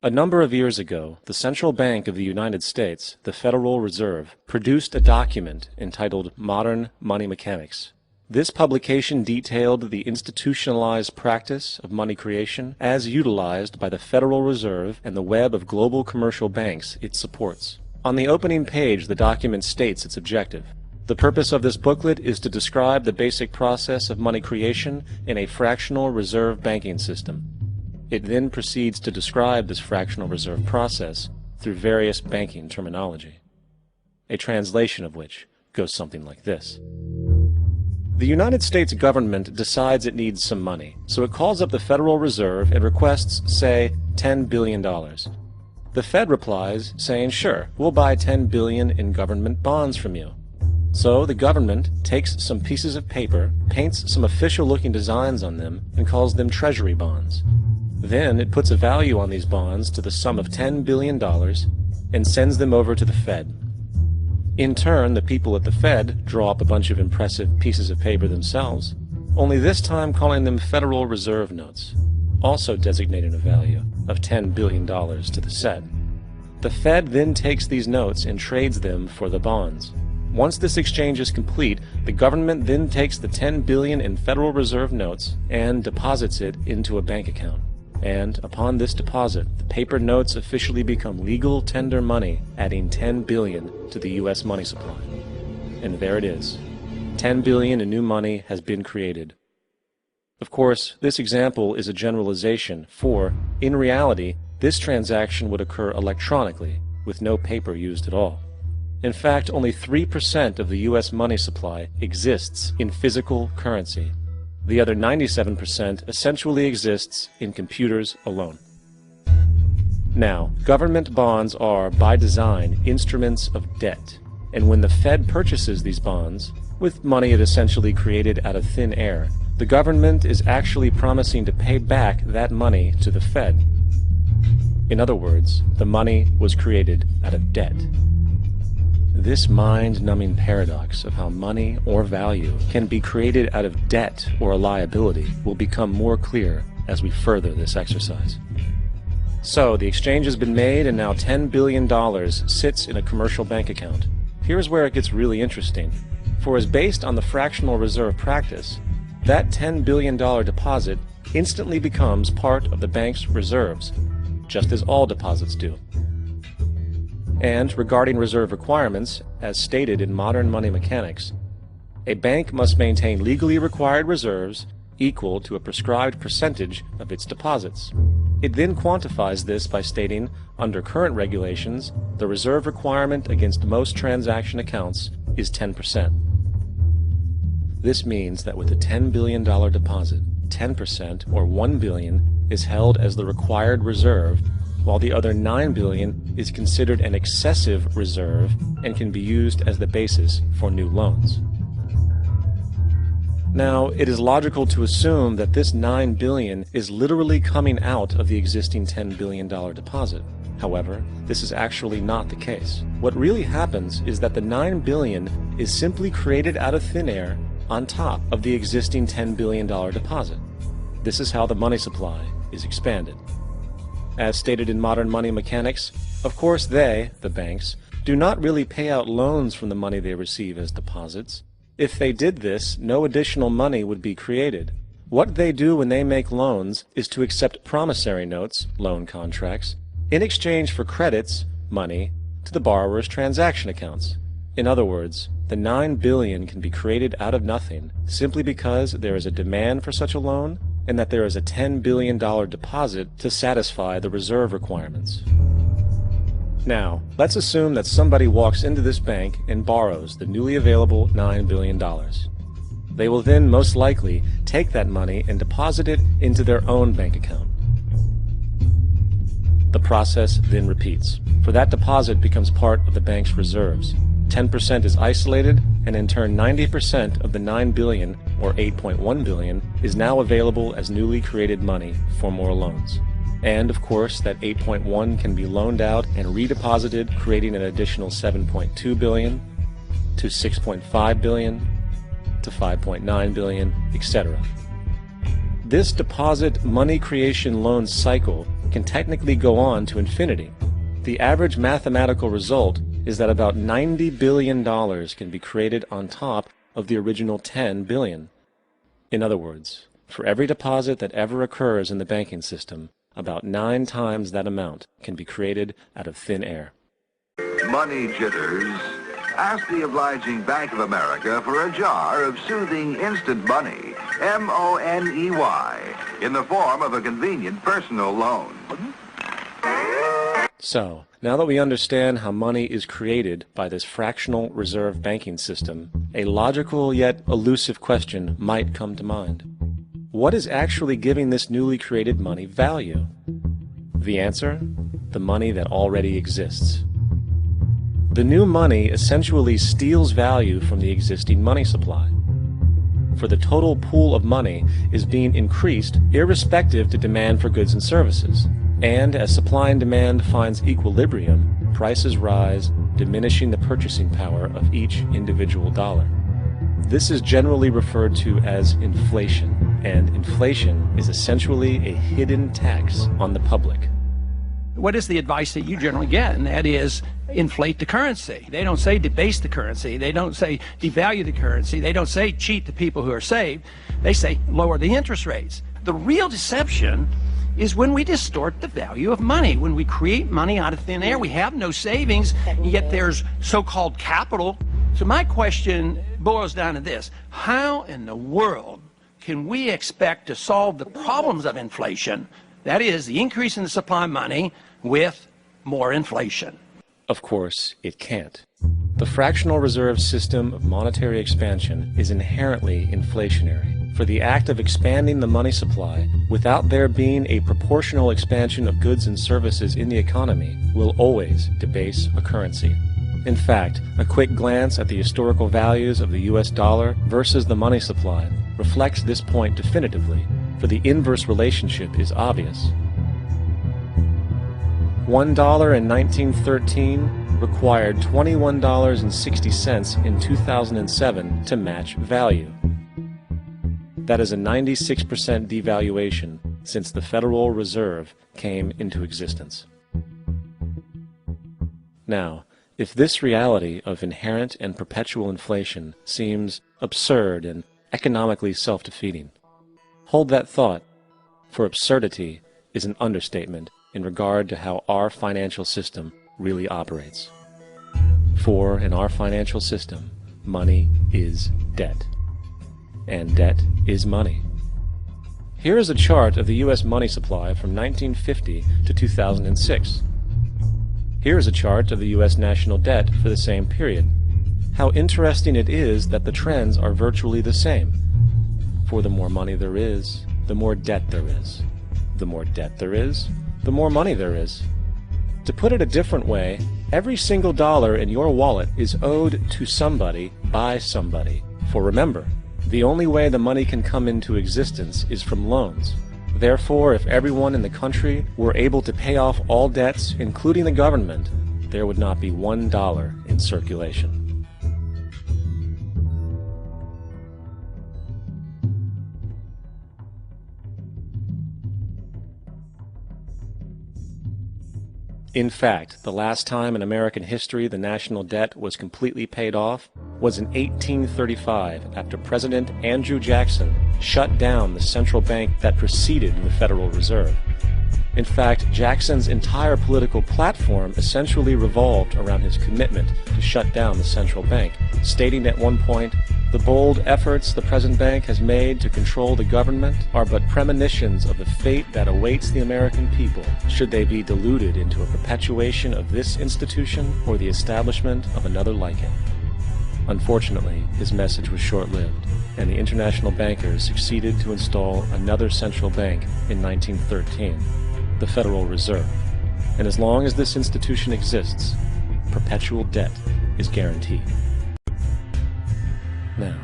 A number of years ago, the Central Bank of the United States, the Federal Reserve, produced a document entitled Modern Money Mechanics. This publication detailed the institutionalized practice of money creation as utilized by the Federal Reserve and the web of global commercial banks it supports. On the opening page, the document states its objective. The purpose of this booklet is to describe the basic process of money creation in a fractional reserve banking system. It then proceeds to describe this fractional reserve process through various banking terminology, a translation of which goes something like this. The United States government decides it needs some money, so it calls up the Federal Reserve and requests, say, $10 billion. The Fed replies, saying, sure, we'll buy $10 billion in government bonds from you. So the government takes some pieces of paper, paints some official-looking designs on them, and calls them treasury bonds. Then it puts a value on these bonds to the sum of $10 billion and sends them over to the Fed. In turn, the people at the Fed draw up a bunch of impressive pieces of paper themselves, only this time calling them Federal Reserve notes, also designating a value of $10 billion to the Fed. The Fed then takes these notes and trades them for the bonds. Once this exchange is complete, the government then takes the $10 billion in Federal Reserve notes and deposits it into a bank account. And upon this deposit, the paper notes officially become legal tender money, adding $10 billion to the U.S. money supply. And there it is. $10 billion in new money has been created. Of course, this example is a generalization, for, in reality, this transaction would occur electronically, with no paper used at all. In fact, only 3% of the U.S. money supply exists in physical currency. The other 97% essentially exists in computers alone. Now, government bonds are, by design, instruments of debt, and when the Fed purchases these bonds, with money it essentially created out of thin air, the government is actually promising to pay back that money to the Fed. In other words, the money was created out of debt. This mind-numbing paradox of how money or value can be created out of debt or a liability will become more clear as we further this exercise. So, the exchange has been made and now $10 billion sits in a commercial bank account. Here's where it gets really interesting. For as based on the fractional reserve practice, that $10 billion deposit instantly becomes part of the bank's reserves, just as all deposits do. And regarding reserve requirements, as stated in Modern Money Mechanics, a bank must maintain legally required reserves equal to a prescribed percentage of its deposits. It then quantifies this by stating, under current regulations, the reserve requirement against most transaction accounts is 10%. This means that with a $10 billion deposit, 10% or $1 billion is held as the required reserve, while the other $9 billion is considered an excessive reserve and can be used as the basis for new loans. Now, it is logical to assume that this $9 billion is literally coming out of the existing $10 billion deposit. However, this is actually not the case. What really happens is that the $9 billion is simply created out of thin air on top of the existing $10 billion deposit. This is how the money supply is expanded. As stated in Modern Money Mechanics, of course they, the banks, do not really pay out loans from the money they receive as deposits. If they did this, no additional money would be created. What they do when they make loans is to accept promissory notes, loan contracts, in exchange for credits, money, to the borrower's transaction accounts. In other words, the $9 billion can be created out of nothing simply because there is a demand for such a loan and that there is a $10 billion deposit to satisfy the reserve requirements. Now, let's assume that somebody walks into this bank and borrows the newly available $9 billion. They will then most likely take that money and deposit it into their own bank account. The process then repeats, for that deposit becomes part of the bank's reserves. 10% is isolated, and in turn 90% of the $9 billion, or $8.1 billion, is now available as newly created money for more loans. And of course, that 8.1 can be loaned out and redeposited, creating an additional 7.2 billion, to 6.5 billion, to 5.9 billion, etc. This deposit money creation loan cycle can technically go on to infinity. The average mathematical result is that about $90 billion can be created on top of the original $10 billion. In other words, for every deposit that ever occurs in the banking system, about 9 times that amount can be created out of thin air. Money jitters? Ask the obliging Bank of America for a jar of soothing instant money, M-O-N-E-Y, in the form of a convenient personal loan. So, now that we understand how money is created by this fractional reserve banking system, a logical yet elusive question might come to mind. What is actually giving this newly created money value? The answer? The money that already exists. The new money essentially steals value from the existing money supply. For the total pool of money is being increased irrespective to demand for goods and services. And as supply and demand finds equilibrium, prices rise, diminishing the purchasing power of each individual dollar. This is generally referred to as inflation, and inflation is essentially a hidden tax on the public. What is the advice that you generally get? And that is, inflate the currency. They don't say debase the currency. They don't say devalue the currency. They don't say cheat the people who are saved. They say lower the interest rates. The real deception is when we distort the value of money. When we create money out of thin air, we have no savings, yet there's so-called capital. So my question boils down to this: how in the world can we expect to solve the problems of inflation, that is, the increase in the supply of money, with more inflation? Of course, it can't. The fractional reserve system of monetary expansion is inherently inflationary. For the act of expanding the money supply, without there being a proportional expansion of goods and services in the economy, will always debase a currency. In fact, a quick glance at the historical values of the US dollar versus the money supply reflects this point definitively, for the inverse relationship is obvious. $1 in 1913 required $21.60 in 2007 to match value. That is a 96% devaluation since the Federal Reserve came into existence. Now, if this reality of inherent and perpetual inflation seems absurd and economically self-defeating, hold that thought, for absurdity is an understatement in regard to how our financial system really operates. For in our financial system, money is debt. And debt is money. Here is a chart of the U.S. money supply from 1950 to 2006. Here is a chart of the U.S. national debt for the same period. How interesting it is that the trends are virtually the same. For the more money there is, the more debt there is. The more debt there is, the more money there is. To put it a different way, every single dollar in your wallet is owed to somebody by somebody. For remember, the only way the money can come into existence is from loans. Therefore, if everyone in the country were able to pay off all debts, including the government, there would not be $1 in circulation. In fact, the last time in American history the national debt was completely paid off was in 1835 after President Andrew Jackson shut down the central bank that preceded the Federal Reserve. In fact, Jackson's entire political platform essentially revolved around his commitment to shut down the central bank, stating at one point, "The bold efforts the present bank has made to control the government are but premonitions of the fate that awaits the American people, should they be deluded into a perpetuation of this institution or the establishment of another like it." Unfortunately, his message was short-lived, and the international bankers succeeded to install another central bank in 1913, the Federal Reserve. And as long as this institution exists, perpetual debt is guaranteed. Now,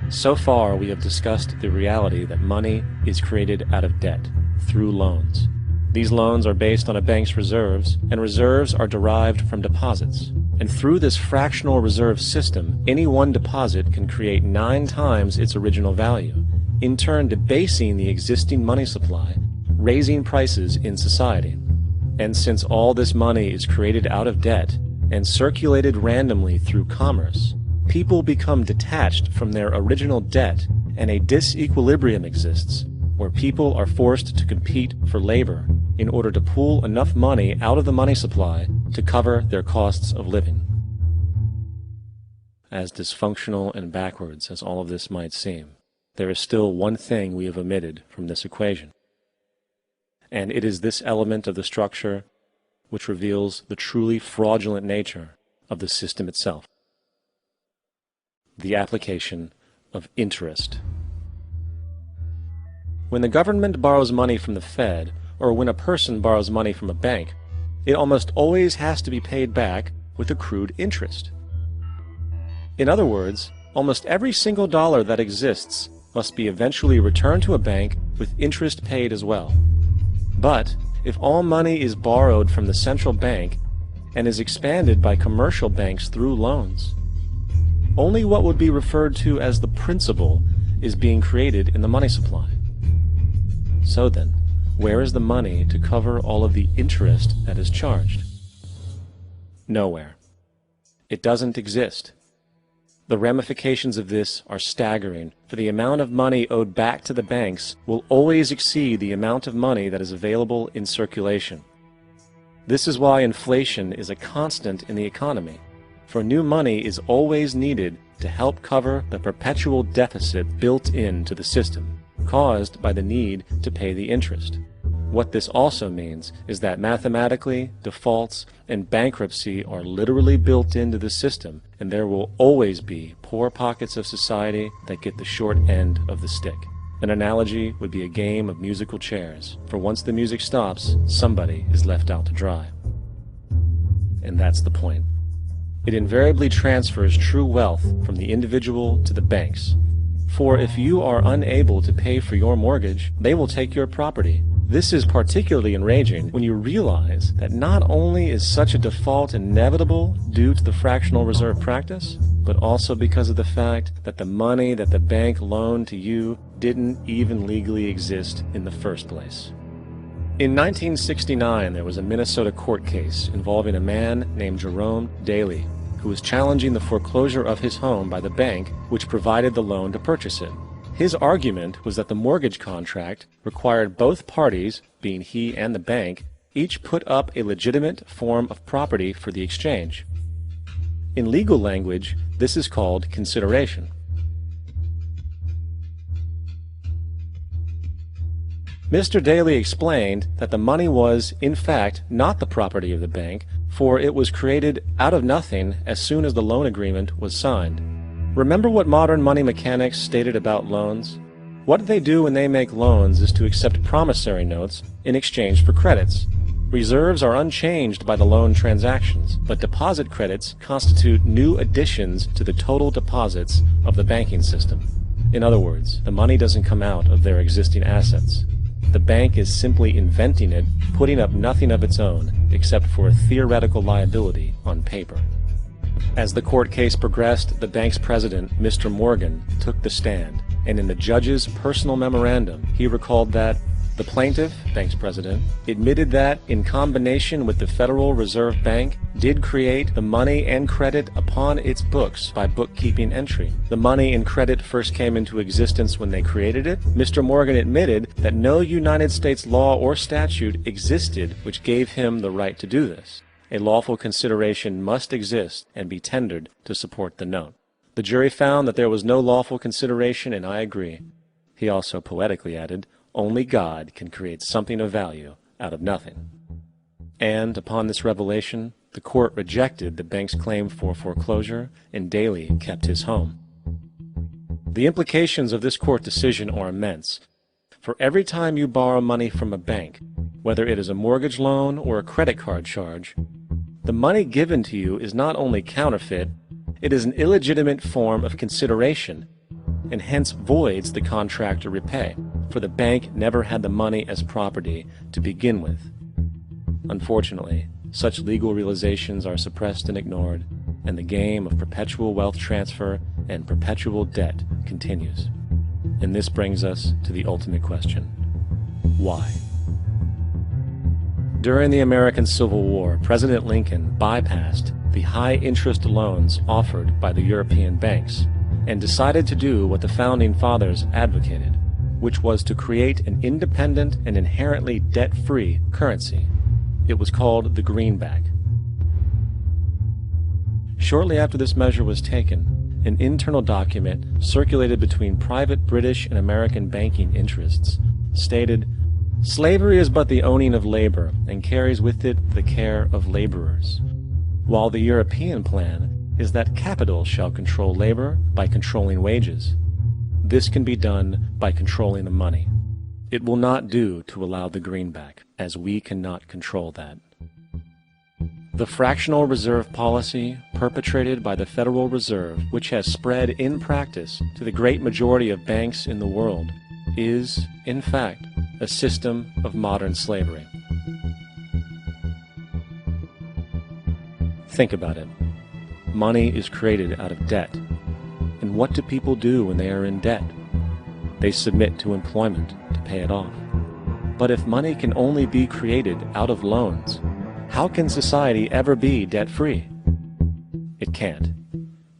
so far we have discussed the reality that money is created out of debt, through loans. These loans are based on a bank's reserves, and reserves are derived from deposits. And through this fractional reserve system, any one deposit can create 9 times its original value, in turn debasing the existing money supply, raising prices in society. And since all this money is created out of debt and circulated randomly through commerce, people become detached from their original debt, and a disequilibrium exists where people are forced to compete for labor in order to pool enough money out of the money supply to cover their costs of living. As dysfunctional and backwards as all of this might seem, there is still one thing we have omitted from this equation. And it is this element of the structure which reveals the truly fraudulent nature of the system itself: the application of interest. When the government borrows money from the Fed, or when a person borrows money from a bank, it almost always has to be paid back with accrued interest. In other words, almost every single dollar that exists must be eventually returned to a bank with interest paid as well. But if all money is borrowed from the central bank and is expanded by commercial banks through loans, only what would be referred to as the principal is being created in the money supply. So then, where is the money to cover all of the interest that is charged? Nowhere. It doesn't exist. The ramifications of this are staggering, for the amount of money owed back to the banks will always exceed the amount of money that is available in circulation. This is why inflation is a constant in the economy, for new money is always needed to help cover the perpetual deficit built into the system, caused by the need to pay the interest. What this also means is that mathematically, defaults and bankruptcy are literally built into the system, and there will always be poor pockets of society that get the short end of the stick. An analogy would be a game of musical chairs, for once the music stops, somebody is left out to dry. And that's the point. It invariably transfers true wealth from the individual to the banks. For if you are unable to pay for your mortgage, they will take your property. This is particularly enraging when you realize that not only is such a default inevitable due to the fractional reserve practice, but also because of the fact that the money that the bank loaned to you didn't even legally exist in the first place. In 1969, there was a Minnesota court case involving a man named Jerome Daly, who was challenging the foreclosure of his home by the bank which provided the loan to purchase it. His argument was that the mortgage contract required both parties, being he and the bank, each put up a legitimate form of property for the exchange. In legal language, this is called consideration. Mr. Daly explained that the money was, in fact, not the property of the bank, for it was created out of nothing as soon as the loan agreement was signed. Remember what modern money mechanics stated about loans? What they do when they make loans is to accept promissory notes in exchange for credits. Reserves are unchanged by the loan transactions, but deposit credits constitute new additions to the total deposits of the banking system. In other words, the money doesn't come out of their existing assets. The bank is simply inventing it, putting up nothing of its own, except for a theoretical liability on paper. As the court case progressed, the bank's president, Mr. Morgan, took the stand, and in the judge's personal memorandum, he recalled that the plaintiff, bank's president, admitted that, in combination with the Federal Reserve Bank, did create the money and credit upon its books by bookkeeping entry. The money and credit first came into existence when they created it. Mr. Morgan admitted that no United States law or statute existed which gave him the right to do this. A lawful consideration must exist and be tendered to support the note. The jury found that there was no lawful consideration, and I agree. He also poetically added, "Only God can create something of value out of nothing." And upon this revelation, the court rejected the bank's claim for foreclosure, and Daly kept his home. The implications of this court decision are immense. For every time you borrow money from a bank, whether it is a mortgage loan or a credit card charge, the money given to you is not only counterfeit, it is an illegitimate form of consideration, and hence voids the contract to repay, for the bank never had the money as property to begin with. Unfortunately, such legal realizations are suppressed and ignored, and the game of perpetual wealth transfer and perpetual debt continues. And this brings us to the ultimate question: why? During the American Civil War, President Lincoln bypassed the high-interest loans offered by the European banks and decided to do what the Founding Fathers advocated, which was to create an independent and inherently debt-free currency. It was called the greenback. Shortly after this measure was taken, an internal document circulated between private British and American banking interests stated, "Slavery is but the owning of labor, and carries with it the care of laborers, while the European plan is that capital shall control labor by controlling wages. This can be done by controlling the money. It will not do to allow the greenback, as we cannot control that." The fractional reserve policy perpetrated by the Federal Reserve, which has spread in practice to the great majority of banks in the world, is, in fact, a system of modern slavery. Think about it. Money is created out of debt. And what do people do when they are in debt? They submit to employment to pay it off. But if money can only be created out of loans, how can society ever be debt-free? It can't.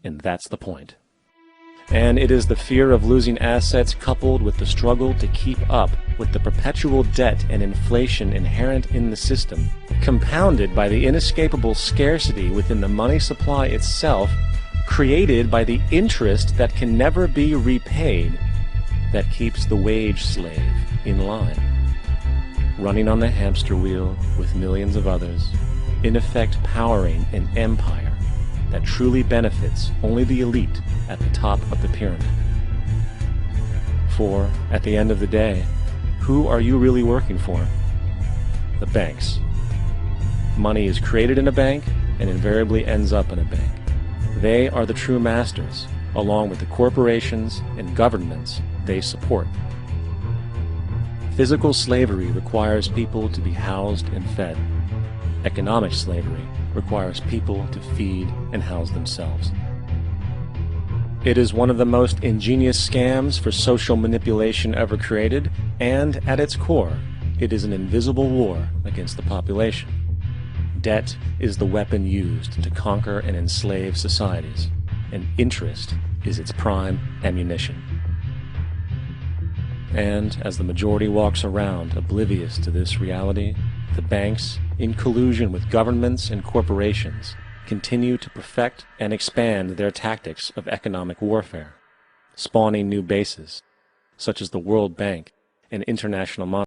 And that's the point. And it is the fear of losing assets coupled with the struggle to keep up with the perpetual debt and inflation inherent in the system, compounded by the inescapable scarcity within the money supply itself, created by the interest that can never be repaid, that keeps the wage slave in line, running on the hamster wheel with millions of others, in effect powering an empire that truly benefits only the elite at the top of the pyramid. For, at the end of the day, who are you really working for? The banks. Money is created in a bank and invariably ends up in a bank. They are the true masters, along with the corporations and governments they support. Physical slavery requires people to be housed and fed. Economic slavery requires people to feed and house themselves. It is one of the most ingenious scams for social manipulation ever created, and at its core, it is an invisible war against the population. Debt is the weapon used to conquer and enslave societies, and interest is its prime ammunition. And as the majority walks around oblivious to this reality, the banks, in collusion with governments and corporations, continue to perfect and expand their tactics of economic warfare, spawning new bases, such as the World Bank and International Monetary